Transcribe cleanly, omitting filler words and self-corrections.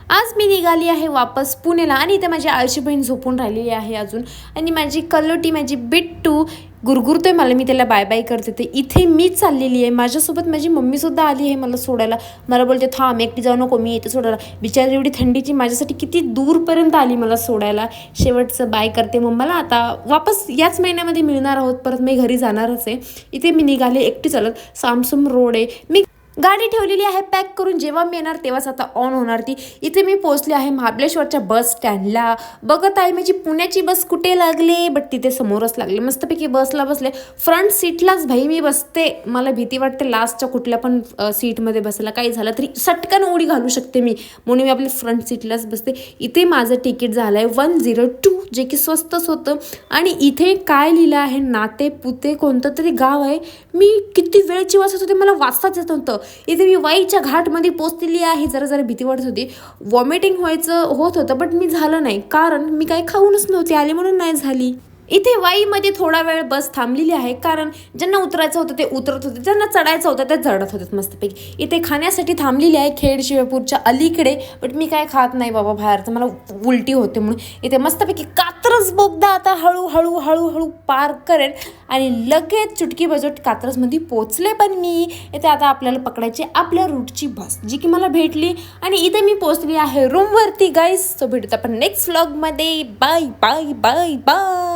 आज मी निघाली आहे वापस पुण्याला आणि इथे माझी आळशी बहीण झोपून राहिलेली आहे अजून. आणि माझी कल्लोटी माझी बिट्टू गुरगुरतोय मला, मी त्याला बाय बाय करते. ते इथे मी चाललेली आहे, माझ्यासोबत माझी मम्मीसुद्धा आली आहे मला सोडायला. मला बोलते थांब एकटी जाऊ नको, मी येते सोडायला. बिचारी एवढी थंडीची माझ्यासाठी किती दूरपर्यंत आली मला सोडायला. शेवटचं बाय करते मम्माला. आता वापस याच महिन्यामध्ये मिळणार आहोत, परत मी घरी जाणारच आहे. इथे मी निघाले एकटी चालत. सामसुम रोड आहे, मी गाडी ठेवलेली आहे पॅक करून, जेव्हा मी येणार तेव्हाच आता ऑन होणार ती. इथे मी पोहोचले आहे महाबळेश्वरच्या बस स्टँडला. बघत आहे माझी पुण्याची बस कुठे लागली, बट तिथे समोरच लागली. मस्तपैकी बसला बसले, फ्रंट सीटलाच भाई मी बसते. मला भीती वाटते लास्टच्या कुठल्या पण सीटमध्ये बसायला, काही झालं तरी सटकन उडी घालू शकते मी, म्हणून मी आपल्या फ्रंट सीटलाच बसते. इथे माझं तिकीट झालं आहे 102, जे की स्वस्तच होतं. आणि इथे काय लिहिलं आहे, नाते पुते कोणतं तरी गाव आहे. मी किती वेळची वाचत होते, मला वाचताच येत नव्हतं. इथे मी वाईच्या घाटमध्ये पोचलेली आहे. जरा जरा भीती वाटत होती, वॉमिटिंग व्हायचं होत होतं, बट मी झालं नाही, कारण मी काही खाऊनच नव्हती आली म्हणून नाही झाली. इथे वाईमध्ये थोडा वेळ बस थांबलेली आहे, कारण ज्यांना उतरायचं होतं ते उतरत होते, ज्यांना चढायचं होतं ते चढत होते मस्तपैकी. इथे खाण्यासाठी थांबलेली आहे खेड शिवापूरच्या अलीकडे, बट मी काय खात नाही बाबा बाहेरचं, मला उलटी होते म्हणून. इथे मस्तपैकी कात्रज बोगदा आता हळूहळू हळूहळू पार करेन आणि लगेच चुटकी बजट कात्रजमध्ये पोचले. पण मी इथे आता आपल्याला पकडायची आपल्या रूटची बस, जी की मला भेटली आणि इथे मी पोचली आहे रूमवरती गाईस. तो भेटूत आपण नेक्स्ट व्लॉगमध्ये. Bye bye bye bye.